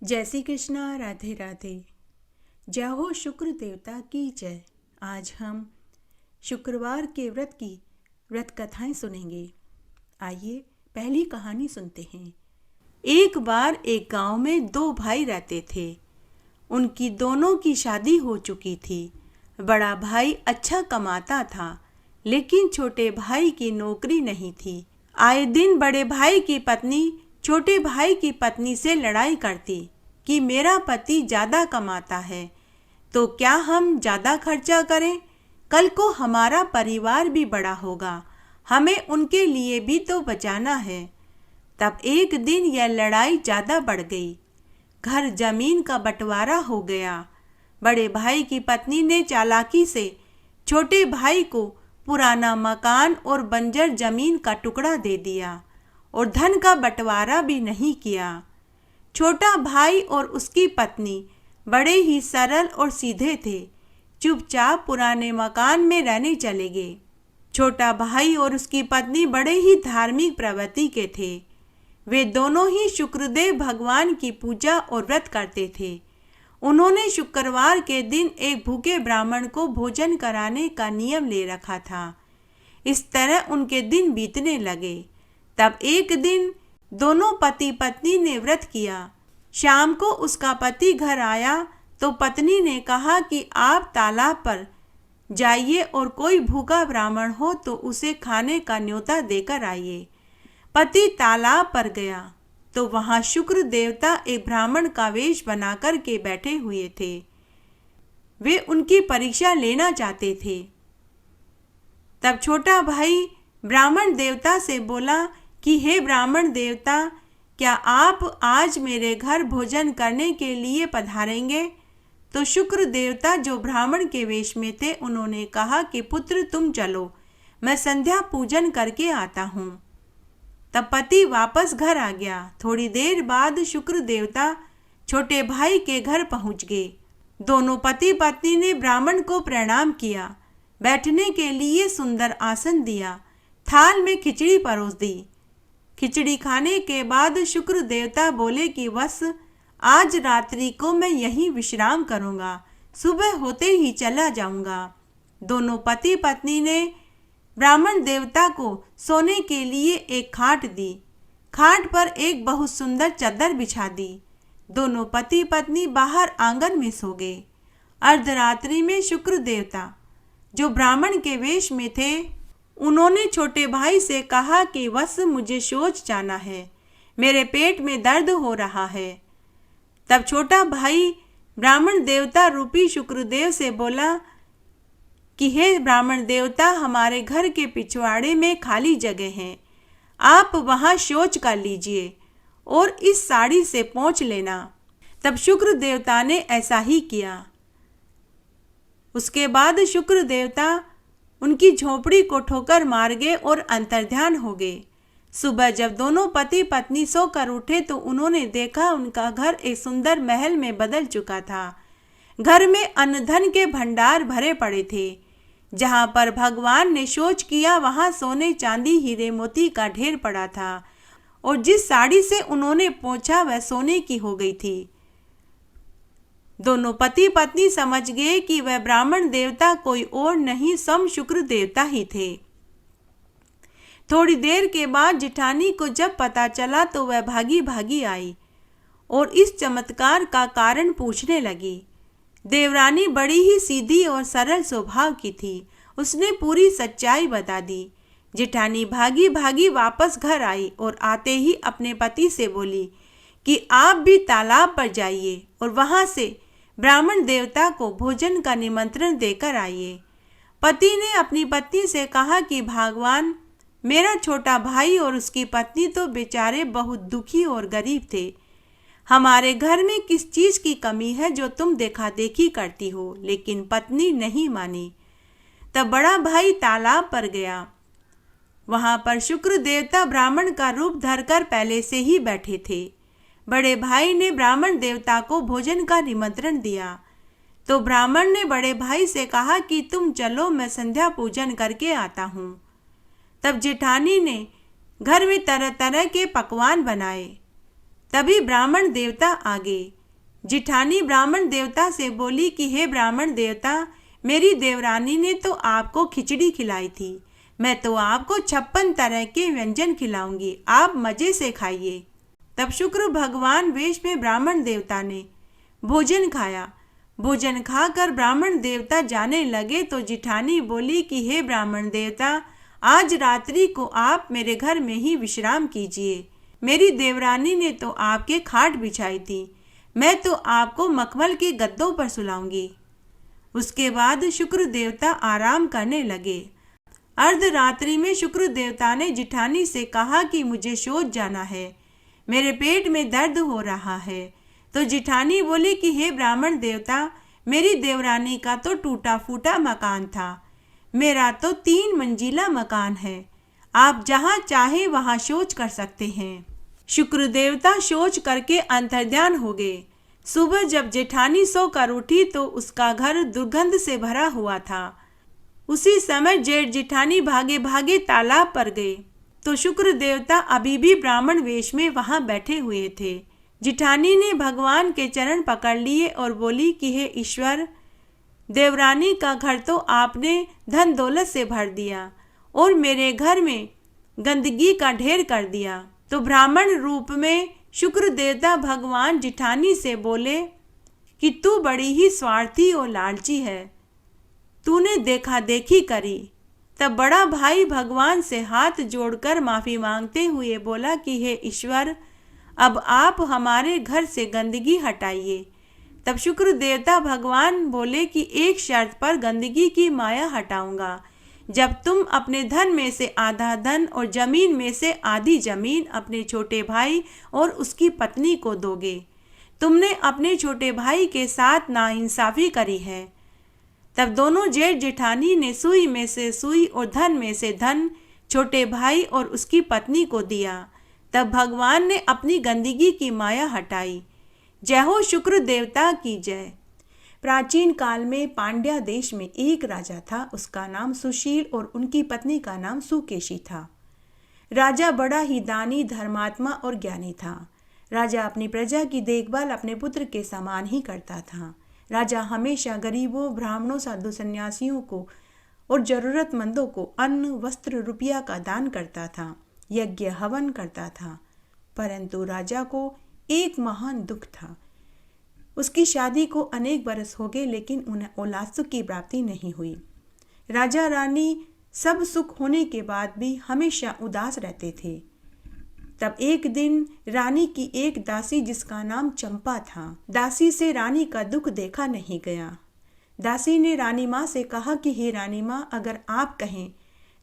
जय श्री कृष्णा। राधे राधे। जय हो शुक्र देवता की जय। आज हम शुक्रवार के व्रत की व्रत कथाएं सुनेंगे। आइए पहली कहानी सुनते हैं। एक बार एक गांव में दो भाई रहते थे। उनकी दोनों की शादी हो चुकी थी। बड़ा भाई अच्छा कमाता था, लेकिन छोटे भाई की नौकरी नहीं थी। आए दिन बड़े भाई की पत्नी छोटे भाई की पत्नी से लड़ाई करती कि मेरा पति ज़्यादा कमाता है तो क्या हम ज़्यादा खर्चा करें, कल को हमारा परिवार भी बड़ा होगा, हमें उनके लिए भी तो बचाना है। तब एक दिन यह लड़ाई ज़्यादा बढ़ गई। घर जमीन का बंटवारा हो गया। बड़े भाई की पत्नी ने चालाकी से छोटे भाई को पुराना मकान और बंजर जमीन का टुकड़ा दे दिया और धन का बंटवारा भी नहीं किया। छोटा भाई और उसकी पत्नी बड़े ही सरल और सीधे थे। चुपचाप पुराने मकान में रहने चले गए। छोटा भाई और उसकी पत्नी बड़े ही धार्मिक प्रवृत्ति के थे। वे दोनों ही शुक्रदेव भगवान की पूजा और व्रत करते थे। उन्होंने शुक्रवार के दिन एक भूखे ब्राह्मण को भोजन कराने का नियम ले रखा था। इस तरह उनके दिन बीतने लगे। तब एक दिन दोनों पति पत्नी ने व्रत किया। शाम को उसका पति घर आया तो पत्नी ने कहा कि आप तालाब पर जाइए और कोई भूखा ब्राह्मण हो तो उसे खाने का न्योता देकर आइए। पति तालाब पर गया तो वहां शुक्र देवता एक ब्राह्मण का वेश बनाकर के बैठे हुए थे। वे उनकी परीक्षा लेना चाहते थे। तब छोटा भाई ब्राह्मण देवता से बोला कि हे ब्राह्मण देवता, क्या आप आज मेरे घर भोजन करने के लिए पधारेंगे? तो शुक्र देवता जो ब्राह्मण के वेश में थे उन्होंने कहा कि पुत्र तुम चलो, मैं संध्या पूजन करके आता हूँ। तब पति वापस घर आ गया। थोड़ी देर बाद शुक्र देवता छोटे भाई के घर पहुँच गए। दोनों पति पत्नी ने ब्राह्मण को प्रणाम किया, बैठने के लिए सुंदर आसन दिया, थाल में खिचड़ी परोस दी। खिचड़ी खाने के बाद शुक्र देवता बोले कि बस आज रात्रि को मैं यहीं विश्राम करूंगा, सुबह होते ही चला जाऊंगा। दोनों पति पत्नी ने ब्राह्मण देवता को सोने के लिए एक खाट दी। खाट पर एक बहुत सुंदर चादर बिछा दी। दोनों पति पत्नी बाहर आंगन में सो गए। अर्धरात्रि में शुक्र देवता जो ब्राह्मण के वेश में थे उन्होंने छोटे भाई से कहा कि बस मुझे शौच जाना है, मेरे पेट में दर्द हो रहा है। तब छोटा भाई ब्राह्मण देवता रूपी शुक्रदेव से बोला कि हे ब्राह्मण देवता, हमारे घर के पिछवाड़े में खाली जगह है, आप वहाँ शौच कर लीजिए और इस साड़ी से पोंछ लेना। तब शुक्र देवता ने ऐसा ही किया। उसके बाद शुक्र देवता उनकी झोपड़ी को ठोकर मार गए और अंतर्ध्यान हो गए। सुबह जब दोनों पति पत्नी सोकर उठे तो उन्होंने देखा उनका घर एक सुंदर महल में बदल चुका था। घर में अन्न धन के भंडार भरे पड़े थे। जहाँ पर भगवान ने शौच किया वहाँ सोने चांदी हीरे मोती का ढेर पड़ा था और जिस साड़ी से उन्होंने पोंछा वह सोने की हो गई थी। दोनों पति पत्नी समझ गए कि वह ब्राह्मण देवता कोई और नहीं, स्वयं शुक्र देवता ही थे। थोड़ी देर के बाद जिठानी को जब पता चला तो वह भागी भागी आई और इस चमत्कार का कारण पूछने लगी। देवरानी बड़ी ही सीधी और सरल स्वभाव की थी। उसने पूरी सच्चाई बता दी। जिठानी भागी भागी वापस घर आई और आते ही अपने पति से बोली कि आप भी तालाब पर जाइए और वहां से ब्राह्मण देवता को भोजन का निमंत्रण देकर आइए। पति ने अपनी पत्नी से कहा कि भगवान, मेरा छोटा भाई और उसकी पत्नी तो बेचारे बहुत दुखी और गरीब थे। हमारे घर में किस चीज़ की कमी है जो तुम देखा देखी करती हो? लेकिन पत्नी नहीं मानी। तब बड़ा भाई तालाब पर गया। वहां पर शुक्र देवता ब्राह्मण का रूप धरकर पहले से ही बैठे थे। बड़े भाई ने ब्राह्मण देवता को भोजन का निमंत्रण दिया तो ब्राह्मण ने बड़े भाई से कहा कि तुम चलो, मैं संध्या पूजन करके आता हूँ। तब जेठानी ने घर में तरह तरह के पकवान बनाए। तभी ब्राह्मण देवता आ गए। जिठानी ब्राह्मण देवता से बोली कि हे ब्राह्मण देवता, मेरी देवरानी ने तो आपको खिचड़ी खिलाई थी, मैं तो आपको 56 तरह के व्यंजन खिलाऊंगी, आप मजे से खाइए। तब शुक्र भगवान वेश में ब्राह्मण देवता ने भोजन खाया। भोजन खाकर ब्राह्मण देवता जाने लगे तो जिठानी बोली कि हे ब्राह्मण देवता, आज रात्रि को आप मेरे घर में ही विश्राम कीजिए। मेरी देवरानी ने तो आपके खाट बिछाई थी, मैं तो आपको मखमल के गद्दों पर सुलाऊंगी। उसके बाद शुक्र देवता आराम करने लगे। अर्धरात्रि में शुक्र देवता ने जिठानी से कहा कि मुझे शौच जाना है, मेरे पेट में दर्द हो रहा है। तो जिठानी बोली कि हे ब्राह्मण देवता, मेरी देवरानी का तो टूटा फूटा मकान था, मेरा तो 3 मंजिला मकान है, आप जहाँ चाहे वहाँ शौच कर सकते हैं। शुक्र देवता शौच करके अंतर्ध्यान हो गए। सुबह जब जेठानी सोकर उठी तो उसका घर दुर्गंध से भरा हुआ था। उसी समय जेठ जिठानी भागे भागे तालाब पर गए तो शुक्र देवता अभी भी ब्राह्मण वेश में वहां बैठे हुए थे। जिठानी ने भगवान के चरण पकड़ लिए और बोली कि हे ईश्वर, देवरानी का घर तो आपने धन दौलत से भर दिया और मेरे घर में गंदगी का ढेर कर दिया। तो ब्राह्मण रूप में शुक्र देवता भगवान जिठानी से बोले कि तू बड़ी ही स्वार्थी और लालची है, तूने देखा देखी करी। तब बड़ा भाई भगवान से हाथ जोड़कर माफी मांगते हुए बोला कि हे ईश्वर, अब आप हमारे घर से गंदगी हटाइए। तब शुक्र देवता भगवान बोले कि एक शर्त पर गंदगी की माया हटाऊंगा, जब तुम अपने धन में से आधा धन और जमीन में से आधी जमीन अपने छोटे भाई और उसकी पत्नी को दोगे। तुमने अपने छोटे भाई के साथ नाइंसाफी करी है। तब दोनों जेठ जेठानी ने सुई में से सुई और धन में से धन छोटे भाई और उसकी पत्नी को दिया। तब भगवान ने अपनी गंदगी की माया हटाई। जय हो शुक्र देवता की जय। प्राचीन काल में पांड्या देश में एक राजा था, उसका नाम सुशील और उनकी पत्नी का नाम सुकेशी था। राजा बड़ा ही दानी, धर्मात्मा और ज्ञानी था। राजा अपनी प्रजा की देखभाल अपने पुत्र के समान ही करता था। राजा हमेशा गरीबों, ब्राह्मणों, साधु सन्यासियों को और जरूरतमंदों को अन्न, वस्त्र, रुपया का दान करता था, यज्ञ हवन करता था। परंतु राजा को एक महान दुख था। उसकी शादी को अनेक बरस हो गए लेकिन उन्हें औलाद सुख की प्राप्ति नहीं हुई। राजा रानी सब सुख होने के बाद भी हमेशा उदास रहते थे। तब एक दिन रानी की एक दासी जिसका नाम चंपा था, दासी से रानी का दुख देखा नहीं गया। दासी ने रानी माँ से कहा कि हे रानी माँ, अगर आप कहें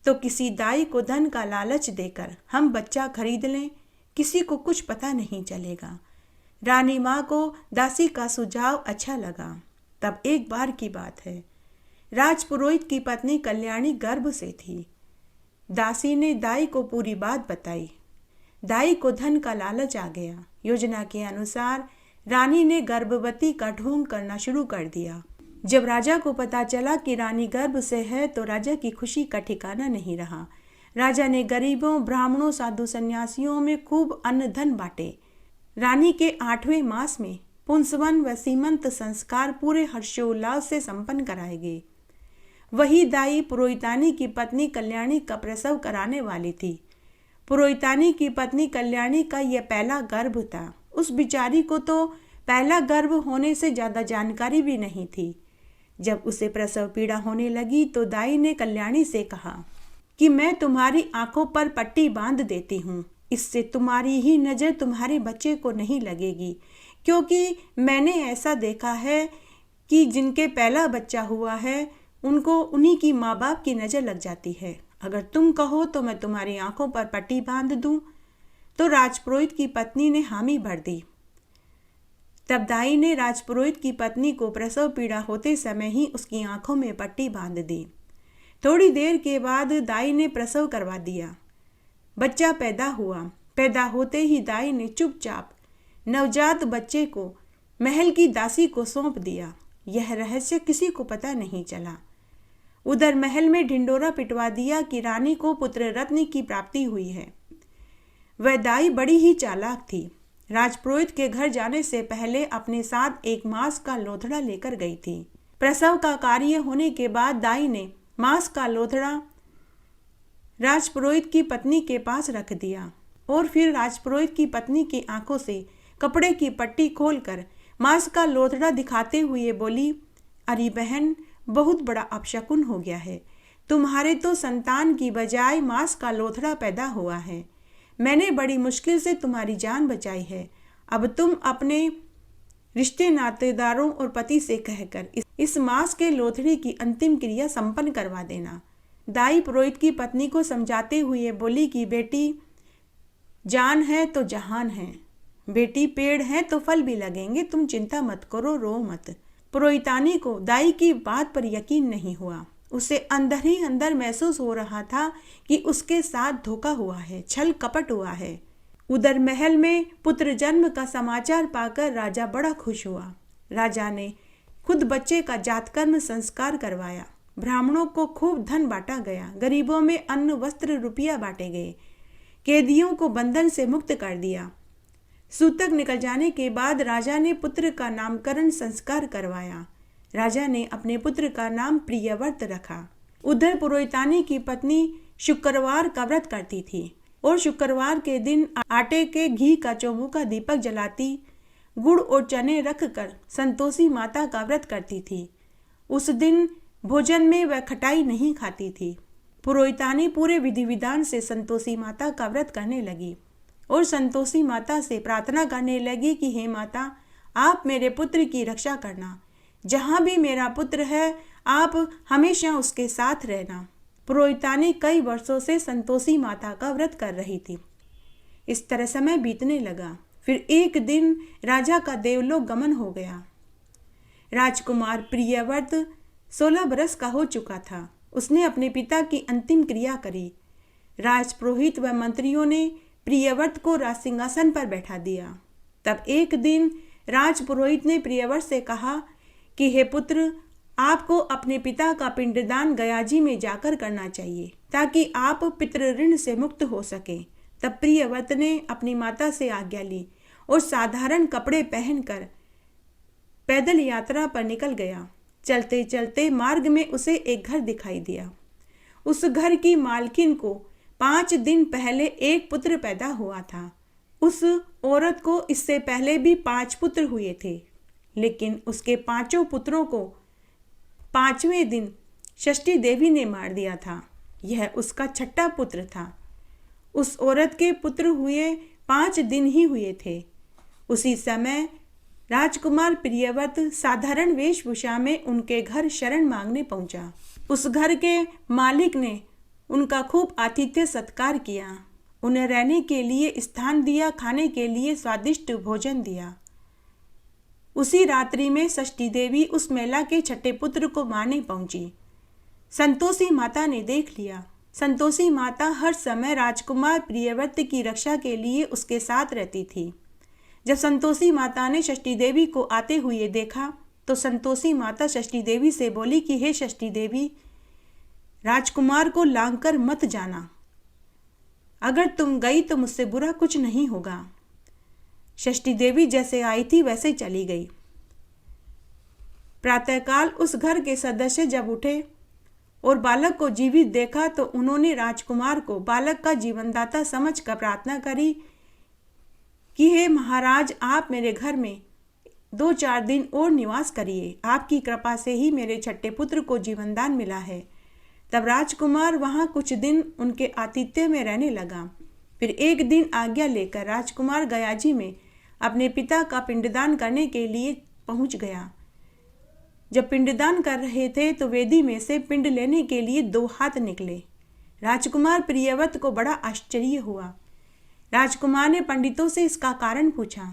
तो किसी दाई को धन का लालच देकर हम बच्चा खरीद लें, किसी को कुछ पता नहीं चलेगा। रानी माँ को दासी का सुझाव अच्छा लगा। तब एक बार की बात है, राजपुरोहित की पत्नी कल्याणी गर्भ से थी। दासी ने दाई को पूरी बात बताई। दाई को धन का लालच आ गया। योजना के अनुसार रानी ने गर्भवती का ढोंग करना शुरू कर दिया। जब राजा को पता चला कि रानी गर्भ से है तो राजा की खुशी का ठिकाना नहीं रहा। राजा ने गरीबों, ब्राह्मणों, साधु सन्यासियों में खूब अन्न धन बांटे। रानी के 8वें मास में पुंसवन व सीमंत संस्कार पूरे हर्षोल्लास से संपन्न कराए गए। वही दाई पुरोहितानी की पत्नी कल्याणी का प्रसव कराने वाली थी। पुरोहितानी की पत्नी कल्याणी का यह पहला गर्भ था। उस बिचारी को तो पहला गर्भ होने से ज्यादा जानकारी भी नहीं थी। जब उसे प्रसव पीड़ा होने लगी तो दाई ने कल्याणी से कहा कि मैं तुम्हारी आंखों पर पट्टी बांध देती हूँ, इससे तुम्हारी ही नज़र तुम्हारे बच्चे को नहीं लगेगी, क्योंकि मैंने ऐसा देखा है कि जिनके पहला बच्चा हुआ है उनको उन्हीं की माँ बाप की नज़र लग जाती है। अगर तुम कहो तो मैं तुम्हारी आंखों पर पट्टी बांध दूं। तो राजपुरोहित की पत्नी ने हामी भर दी। तब दाई ने राजपुरोहित की पत्नी को प्रसव पीड़ा होते समय ही उसकी आंखों में पट्टी बांध दी। थोड़ी देर के बाद दाई ने प्रसव करवा दिया। बच्चा पैदा हुआ। पैदा होते ही दाई ने चुपचाप नवजात बच्चे को महल की दासी को सौंप दिया। यह रहस्य किसी को पता नहीं चला। उधर महल में ढिंडोरा पिटवा दिया कि रानी को पुत्र रत्न की प्राप्ति हुई है। वह दाई बड़ी ही चालाक थी। राजपुरोहित के घर जाने से पहले अपने साथ एक मांस का लोथड़ा लेकर गई थी। प्रसव का कार्य होने के बाद दाई ने मांस का लोथड़ा राजपुरोहित की पत्नी के पास रख दिया और फिर राजपुरोहित की पत्नी की आंखों से कपड़े की पट्टी खोलकर मांस का लोथड़ा दिखाते हुए बोली, अरे बहन, बहुत बड़ा अपशकुन हो गया है। तुम्हारे तो संतान की बजाय मांस का लोथड़ा पैदा हुआ है। मैंने बड़ी मुश्किल से तुम्हारी जान बचाई है। अब तुम अपने रिश्ते नातेदारों और पति से कहकर इस मांस के लोथड़े की अंतिम क्रिया संपन्न करवा देना। दाई पुरोहित की पत्नी को समझाते हुए बोली कि बेटी, जान है तो जहान है, बेटी पेड़ है तो फल भी लगेंगे, तुम चिंता मत करो, रो मत। पुरोहितानी को दाई की बात पर यकीन नहीं हुआ। उसे अंदर ही अंदर महसूस हो रहा था कि उसके साथ धोखा हुआ है, छल कपट हुआ है। उधर महल में पुत्र जन्म का समाचार पाकर राजा बड़ा खुश हुआ। राजा ने खुद बच्चे का जातकर्म संस्कार करवाया। ब्राह्मणों को खूब धन बांटा गया, गरीबों में अन्न वस्त्र रुपया बांटे गए, कैदियों को बंधन से मुक्त कर दिया। सूतक निकल जाने के बाद राजा ने पुत्र का नामकरण संस्कार करवाया। राजा ने अपने पुत्र का नाम प्रियव्रत रखा। उधर पुरोहितानी की पत्नी शुक्रवार का व्रत करती थी और शुक्रवार के दिन आटे के घी का चौमुखा दीपक जलाती, गुड़ और चने रखकर संतोषी माता का व्रत करती थी। उस दिन भोजन में वह खटाई नहीं खाती थी। पुरोहितानी पूरे विधि विधान से संतोषी माता का व्रत करने लगी और संतोषी माता से प्रार्थना करने लगी कि हे माता, आप मेरे पुत्र की रक्षा करना। जहाँ भी मेरा पुत्र है, आप हमेशा उसके साथ रहना। पुरोहितानी कई वर्षों से संतोषी माता का व्रत कर रही थी। इस तरह समय बीतने लगा। फिर एक दिन राजा का देवलोक गमन हो गया। राजकुमार प्रियव्रत 16 बरस का हो चुका था। उसने अपने पिता की अंतिम क्रिया करी। राजपुरोहित व मंत्रियों ने प्रियव्रत को राज सिंहासन पर बैठा दिया। तब एक दिन राजपुरोहित ने प्रियव्रत से कहा कि हे पुत्र, आपको अपने पिता का पिंडदान गयाजी में जाकर करना चाहिए ताकि आप पितृ ऋण से मुक्त हो सके। तब प्रियव्रत ने अपनी माता से आज्ञा ली और साधारण कपड़े पहनकर पैदल यात्रा पर निकल गया। चलते चलते मार्ग में उसे एक घर दिखाई दिया। उस घर की मालकिन को 5 दिन पहले एक पुत्र पैदा हुआ था। उस औरत को इससे पहले भी 5 पुत्र हुए थे, लेकिन उसके 5 पुत्रों को 5वें दिन षष्ठी देवी ने मार दिया था। यह उसका 6ठा पुत्र था। उस औरत के पुत्र हुए 5 दिन ही हुए थे। उसी समय राजकुमार प्रियव्रत साधारण वेशभूषा में उनके घर शरण मांगने पहुंचा। उस घर के मालिक ने उनका खूब आतिथ्य सत्कार किया, उन्हें रहने के लिए स्थान दिया, खाने के लिए स्वादिष्ट भोजन दिया। उसी रात्रि में षष्ठी देवी उस महिला के 6ठे पुत्र को मारने पहुंची। संतोषी माता ने देख लिया। संतोषी माता हर समय राजकुमार प्रियव्रत की रक्षा के लिए उसके साथ रहती थी। जब संतोषी माता ने षष्ठी देवी को आते हुए देखा तो संतोषी माता षष्ठी देवी से बोली कि हे षष्ठी देवी, राजकुमार को लांघकर मत जाना। अगर तुम गई तो मुझसे बुरा कुछ नहीं होगा। षष्ठी देवी जैसे आई थी वैसे चली गई। प्रातःकाल उस घर के सदस्य जब उठे और बालक को जीवित देखा तो उन्होंने राजकुमार को बालक का जीवनदाता समझकर प्रार्थना करी कि हे महाराज, आप मेरे घर में 2-4 दिन और निवास करिए। आपकी कृपा से ही मेरे 6ठे पुत्र को जीवनदान मिला है। तब राजकुमार वहाँ कुछ दिन उनके आतिथ्य में रहने लगा। फिर एक दिन आज्ञा लेकर राजकुमार गयाजी में अपने पिता का पिंडदान करने के लिए पहुँच गया। जब पिंडदान कर रहे थे तो वेदी में से पिंड लेने के लिए 2 हाथ निकले। राजकुमार प्रियव्रत को बड़ा आश्चर्य हुआ। राजकुमार ने पंडितों से इसका कारण पूछा।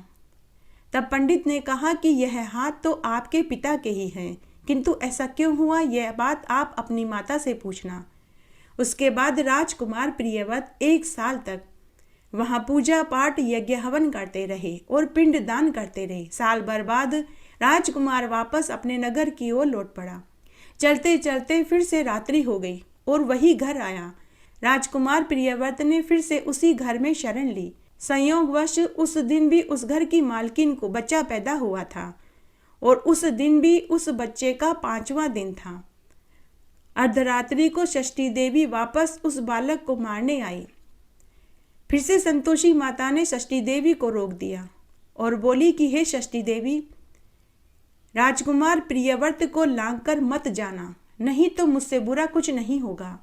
तब पंडित ने कहा कि यह हाथ तो आपके पिता के ही हैं, किंतु ऐसा क्यों हुआ, यह बात आप अपनी माता से पूछना। उसके बाद राजकुमार प्रियव्रत 1 साल तक वहाँ पूजा पाठ यज्ञ हवन करते रहे और पिंड दान करते रहे। साल भर बाद राजकुमार वापस अपने नगर की ओर लौट पड़ा। चलते चलते फिर से रात्रि हो गई और वही घर आया। राजकुमार प्रियव्रत ने फिर से उसी घर में शरण ली। संयोगवश उस दिन भी उस घर की मालकिन को बच्चा पैदा हुआ था और उस दिन भी उस बच्चे का 5वां दिन था। अर्धरात्रि को षष्ठी देवी वापस उस बालक को मारने आई। फिर से संतोषी माता ने षष्ठी देवी को रोक दिया और बोली कि हे षष्ठी देवी, राजकुमार प्रियव्रत को लांघकर मत जाना, नहीं तो मुझसे बुरा कुछ नहीं होगा।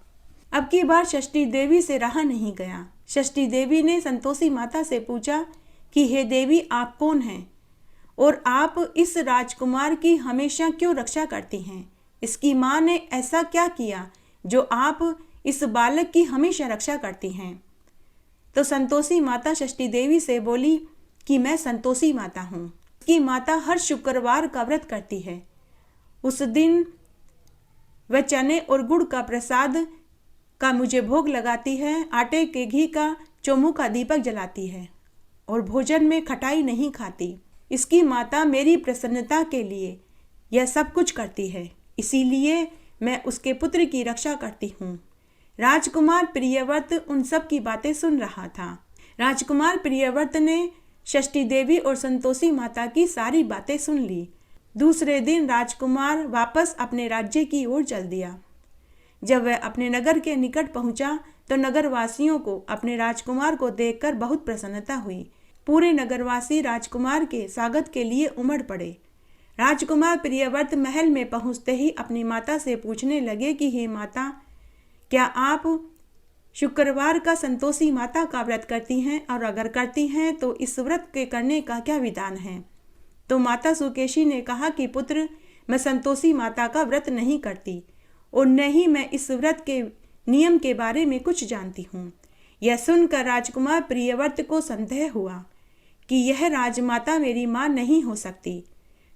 अब की बार षष्ठी देवी से रहा नहीं गया। षष्ठी देवी ने संतोषी माता से पूछा कि हे देवी, आप कौन हैं और आप इस राजकुमार की हमेशा क्यों रक्षा करती हैं? इसकी माँ ने ऐसा क्या किया जो आप इस बालक की हमेशा रक्षा करती हैं? तो संतोषी माता षष्ठी देवी से बोली कि मैं संतोषी माता हूँ। इसकी माता हर शुक्रवार का व्रत करती है। उस दिन वह चने और गुड़ का प्रसाद का मुझे भोग लगाती है, आटे के घी का चौमुखा दीपक जलाती है और भोजन में खटाई नहीं खाती। इसकी माता मेरी प्रसन्नता के लिए यह सब कुछ करती है, इसीलिए मैं उसके पुत्र की रक्षा करती हूँ। राजकुमार प्रियव्रत उन सब की बातें सुन रहा था। राजकुमार प्रियव्रत ने षष्ठी देवी और संतोषी माता की सारी बातें सुन ली। दूसरे दिन राजकुमार वापस अपने राज्य की ओर चल दिया। जब वह अपने नगर के निकट पहुंचा तो नगरवासियों को अपने राजकुमार को देखकर बहुत प्रसन्नता हुई। पूरे नगरवासी राजकुमार के स्वागत के लिए उमड़ पड़े। राजकुमार प्रियव्रत महल में पहुंचते ही अपनी माता से पूछने लगे कि हे माता, क्या आप शुक्रवार का संतोषी माता का व्रत करती हैं, और अगर करती हैं तो इस व्रत के करने का क्या विधान है? तो माता सुकेशी ने कहा कि पुत्र, मैं संतोषी माता का व्रत नहीं करती और न ही मैं इस व्रत के नियम के बारे में कुछ जानती हूँ। यह सुनकर राजकुमार प्रियव्रत को संदेह हुआ कि यह राजमाता मेरी माँ नहीं हो सकती।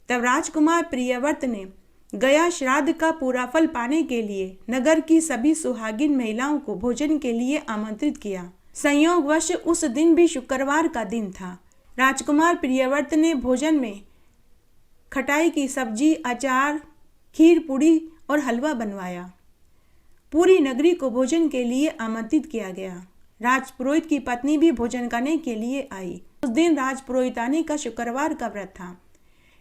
तब राजकुमार प्रियव्रत ने गया श्राद्ध का पूरा फल पाने के लिए नगर की सभी सुहागिन महिलाओं को भोजन के लिए आमंत्रित किया। संयोगवश उस दिन भी शुक्रवार का दिन था। राजकुमार प्रियव्रत ने भोजन में खटाई की सब्जी, अचार, खीर, पूड़ी और हलवा बनवाया। पूरी नगरी को भोजन के लिए आमंत्रित किया गया। राजपुरोहित की पत्नी भी भोजन करने के लिए आई। उस दिन राजपुरोहितानी का शुक्रवार का व्रत था।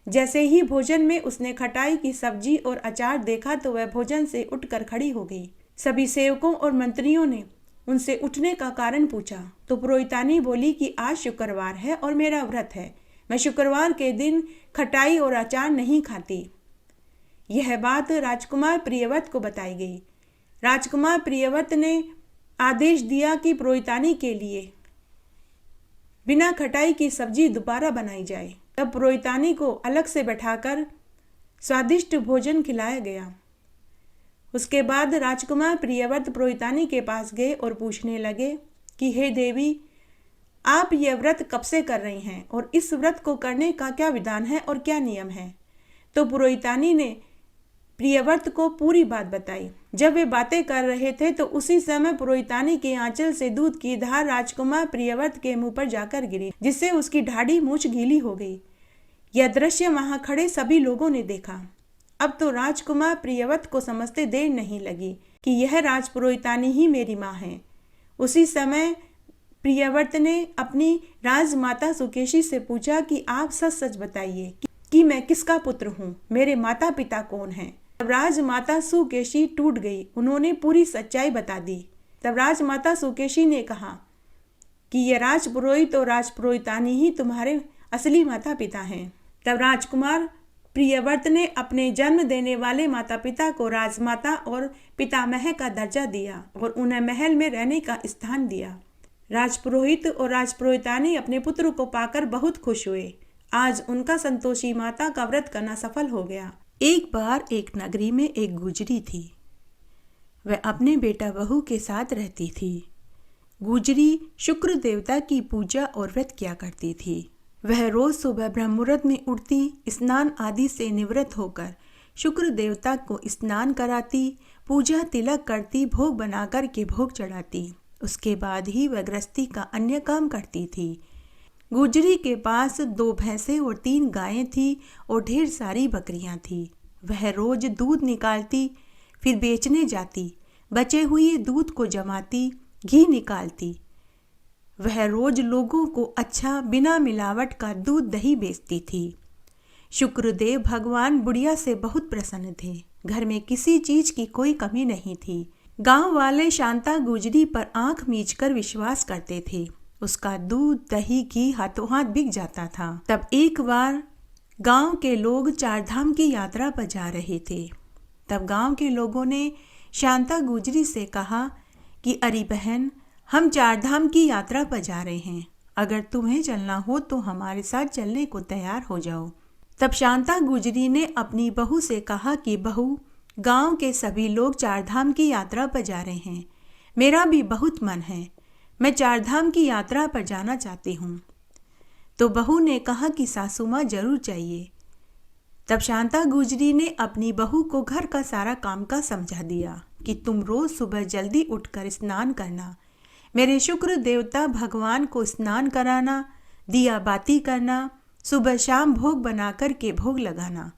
जैसे ही भोजन में उसने खटाई की सब्जी और अचार देखा तो वह भोजन से उठकर खड़ी हो गई। सभी सेवकों और मंत्रियों ने उनसे उठने का कारण पूछा तो पुरोहितानी बोली कि आज शुक्रवार है और मेरा व्रत है, मैं शुक्रवार के दिन खटाई और अचार नहीं खाती। यह बात राजकुमार प्रियव्रत को बताई गई। राजकुमार प्रियव्रत ने आदेश दिया कि पुरोहितानी के लिए बिना खटाई की सब्जी दोबारा बनाई जाए। तब पुरोहितानी को अलग से बैठाकर स्वादिष्ट भोजन खिलाया गया। उसके बाद राजकुमार प्रियव्रत पुरोहितानी के पास गए और पूछने लगे कि हे देवी, आप यह व्रत कब से कर रही हैं और इस व्रत को करने का क्या विधान है और क्या नियम है? तो पुरोहितानी ने प्रियव्रत को पूरी बात बताई। जब वे बातें कर रहे थे तो उसी समय पुरोहितानी के आंचल से दूध की धार राजकुमार प्रियव्रत के मुंह पर जाकर गिरी, जिससे उसकी ढाढ़ी मूछ गीली हो गई। यह दृश्य वहां खड़े सभी लोगों ने देखा। अब तो राजकुमार प्रियव्रत को समझते देर नहीं लगी कि यह राजपुरोहितानी ही मेरी माँ है। उसी समय प्रियव्रत ने अपनी राजमाता सुकेशी से पूछा कि आप सच सच बताइए कि मैं किसका पुत्र हूँ, मेरे माता पिता कौन हैं? तब राजमाता सुकेशी टूट गई। उन्होंने पूरी सच्चाई बता दी। तब राजमाता सुकेशी ने कहा कि ये राजपुरोहित और राजपुरोहितानी ही तुम्हारे असली माता पिता हैं। तब राजकुमार प्रियव्रत ने अपने जन्म देने वाले माता पिता को राजमाता और पितामह का दर्जा दिया और उन्हें महल में रहने का स्थान दिया। राजपुरोहित और राजपुरोहितानी अपने पुत्र को पाकर बहुत खुश हुए। आज उनका संतोषी माता का व्रत करना सफल हो गया। एक बार एक नगरी में एक गुजरी थी। वह अपने बेटा बहू के साथ रहती थी। गुजरी शुक्र देवता की पूजा और व्रत किया करती थी। वह रोज सुबह ब्रह्म मुहूर्त में उठती, स्नान आदि से निवृत्त होकर शुक्र देवता को स्नान कराती, पूजा तिलक करती, भोग बनाकर के भोग चढ़ाती। उसके बाद ही वह गृहस्थी का अन्य काम करती थी। गुजरी के पास 2 भैंसें और 3 गायें थी और ढेर सारी बकरियां थी। वह रोज दूध निकालती, फिर बेचने जाती, बचे हुए दूध को जमाती, घी निकालती। वह रोज लोगों को अच्छा बिना मिलावट का दूध दही बेचती थी। शुक्रदेव भगवान बुढ़िया से बहुत प्रसन्न थे। घर में किसी चीज की कोई कमी नहीं थी। गांव वाले शांता गुजरी पर आंख मीचकर विश्वास करते थे। उसका दूध दही घी हाथों हाथ बिक जाता था। तब एक बार गांव के लोग चारधाम की यात्रा पर जा रहे थे। तब गांव के लोगों ने शांता गुजरी से कहा कि अरे बहन, हम चारधाम की यात्रा पर जा रहे हैं, अगर तुम्हें चलना हो तो हमारे साथ चलने को तैयार हो जाओ। तब शांता गुजरी ने अपनी बहू से कहा कि बहू, गांव के सभी लोग चारधाम की यात्रा पर जा रहे हैं, मेरा भी बहुत मन है, मैं चारधाम की यात्रा पर जाना चाहती हूँ। तो बहू ने कहा कि सासू माँ जरूर चाहिए। तब शांता गुजरी ने अपनी बहू को घर का सारा काम का समझा दिया कि तुम रोज सुबह जल्दी उठकर स्नान करना, मेरे शुक्र देवता भगवान को स्नान कराना, दिया बाती करना, सुबह शाम भोग बना कर के भोग लगाना,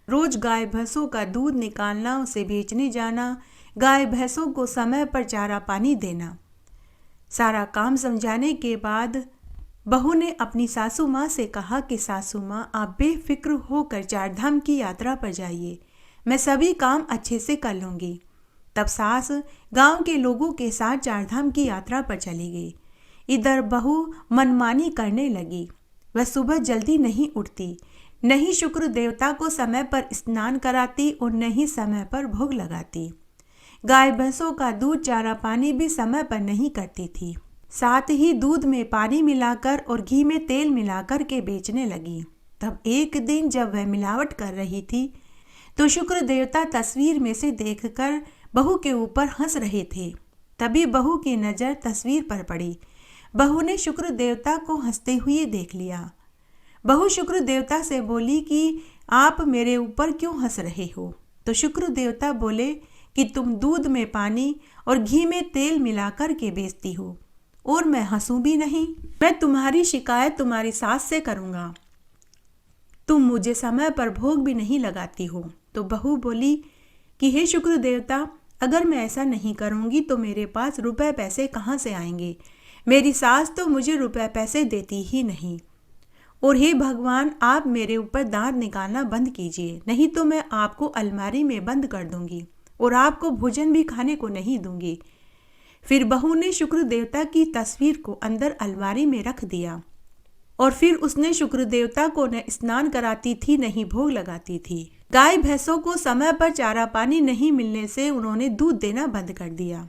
रोज गाय भैंसों का दूध निकालना, उसे बेचने जाना, गाय भैंसों को समय पर चारा पानी देना। सारा काम समझाने के बाद बहू ने अपनी सासू माँ से कहा कि सासू माँ, आप बेफिक्र होकर चारधाम की यात्रा पर जाइए, मैं सभी काम अच्छे से कर लूँगी। तब सास गांव के लोगों के साथ चारधाम की यात्रा पर चली गई। इधर बहू मनमानी करने लगी। वह सुबह जल्दी नहीं उठती, नहीं शुक्र देवता को समय पर स्नान कराती और नहीं समय पर भोग लगाती। गाय भैंसों का दूध चारा पानी भी समय पर नहीं करती थी। साथ ही दूध में पानी मिलाकर और घी में तेल मिलाकर के बेचने लगी। तब एक दिन जब वह मिलावट कर रही थी तो शुक्र देवता तस्वीर में से देखकर बहू के ऊपर हंस रहे थे। तभी बहू की नज़र तस्वीर पर पड़ी। बहू ने शुक्र देवता को हंसते हुए देख लिया। बहू शुक्र देवता से बोली कि आप मेरे ऊपर क्यों हंस रहे हो? तो शुक्र देवता बोले कि तुम दूध में पानी और घी में तेल मिलाकर के बेचती हो और मैं हंसूं भी नहीं। मैं तुम्हारी शिकायत तुम्हारी सास से करूँगा। तुम मुझे समय पर भोग भी नहीं लगाती हो। तो बहू बोली कि हे शुक्र देवता, अगर मैं ऐसा नहीं करूँगी तो मेरे पास रुपए पैसे कहाँ से आएंगे? मेरी सास तो मुझे रुपए पैसे देती ही नहीं। और हे भगवान, आप मेरे ऊपर दांत निकालना बंद कीजिए, नहीं तो मैं आपको अलमारी में बंद कर दूंगी और आपको भोजन भी खाने को नहीं दूंगी। फिर बहू ने शुक्र देवता की तस्वीर को अंदर अलमारी में रख दिया और फिर उसने शुक्र देवता को न स्नान कराती थी, नहीं भोग लगाती थी। गाय भैंसों को समय पर चारा पानी नहीं मिलने से उन्होंने दूध देना बंद कर दिया।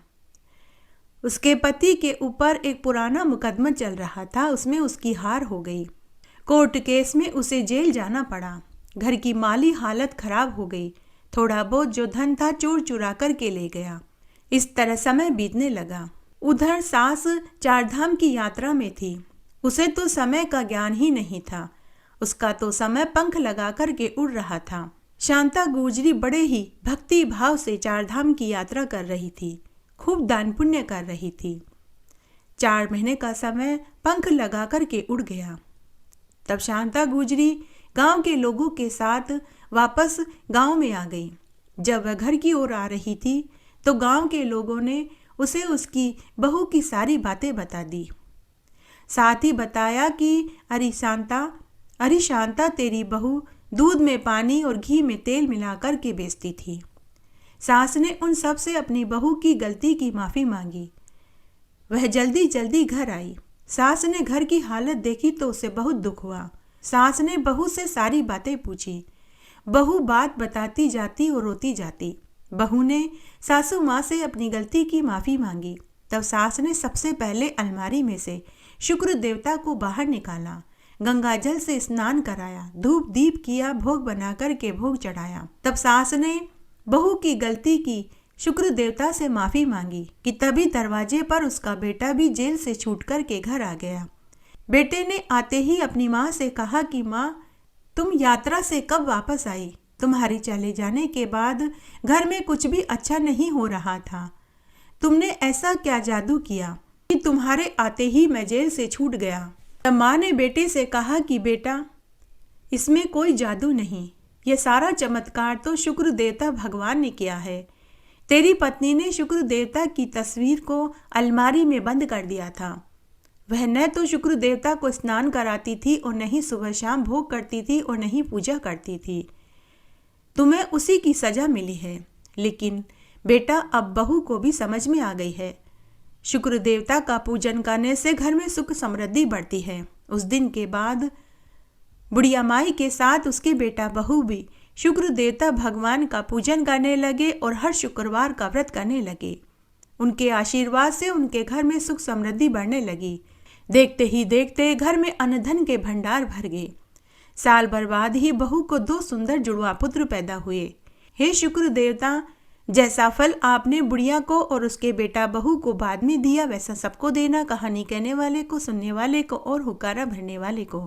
उसके पति के ऊपर एक पुराना मुकदमा चल रहा था, उसमें उसकी हार हो गई। कोर्ट केस में उसे जेल जाना पड़ा। घर की माली हालत खराब हो गई। थोड़ा बहुत जो धन था चोर चुरा कर के ले गया। इस तरह समय बीतने लगा। उधर सास चारधाम की यात्रा में थी। उसे तो समय का ज्ञान ही नहीं था। उसका तो समय पंख लगा कर के उड़ रहा था। शांता गुजरी बड़े ही भक्ति भाव से चारधाम की यात्रा कर रही थी, खूब दान पुण्य कर रही थी। 4 महीने का समय पंख लगा कर के उड़ गया। तब शांता गुजरी गांव के लोगों के साथ वापस गांव में आ गई। जब वह घर की ओर आ रही थी तो गांव के लोगों ने उसे उसकी बहू की सारी बातें बता दी। साथ ही बताया कि अरे शांता, तेरी बहू दूध में पानी और घी में तेल मिलाकर के बेचती थी। सास ने उन सब से अपनी बहू की गलती की माफ़ी मांगी। वह जल्दी जल्दी घर आई। सास ने घर की हालत देखी तो उसे बहुत दुख हुआ। सास ने बहू से सारी बातें पूछी। बहू बात बताती जाती और रोती जाती। बहू ने सासू माँ से अपनी गलती की माफ़ी मांगी। तब सास ने सबसे पहले अलमारी में से शुक्र देवता को बाहर निकाला, गंगा जल से स्नान कराया, धूप दीप किया, भोग बनाकर के भोग चढ़ाया। तब सास ने बहू की गलती की शुक्र देवता से माफ़ी मांगी कि तभी दरवाजे पर उसका बेटा भी जेल से छूट कर के घर आ गया। बेटे ने आते ही अपनी माँ से कहा कि माँ, तुम यात्रा से कब वापस आई? तुम्हारी चले जाने के बाद घर में कुछ भी अच्छा नहीं हो रहा था। तुमने ऐसा क्या जादू किया कि तुम्हारे आते ही मैं जेल से छूट गया? तब माँ ने बेटे से कहा कि बेटा, इसमें कोई जादू नहीं, ये सारा चमत्कार तो शुक्र देवता भगवान ने किया है। तेरी पत्नी ने शुक्र देवता की तस्वीर को अलमारी में बंद कर दिया था। वह न तो शुक्र देवता को स्नान कराती थी और न ही सुबह शाम भोग करती थी और न ही पूजा करती थी। तुम्हें उसी की सजा मिली है। लेकिन बेटा, अब बहू को भी समझ में आ गई है, शुक्र देवता का पूजन करने से घर में सुख समृद्धि बढ़ती है। उस दिन के बाद बुढ़िया माई के साथ उसके बेटा बहू भी शुक्र देवता भगवान का पूजन करने लगे और हर शुक्रवार का व्रत करने लगे। उनके आशीर्वाद से उनके घर में सुख समृद्धि बढ़ने लगी। देखते ही देखते घर में अन्न धन के भंडार भर गए। साल भर बाद ही बहू को 2 सुंदर जुड़वा पुत्र पैदा हुए। हे शुक्र देवता, जैसा फल आपने बुढ़िया को और उसके बेटा बहू को बाद में दिया, वैसा सबको देना। कहानी कहने वाले को, सुनने वाले को और हुक्कारा भरने वाले को।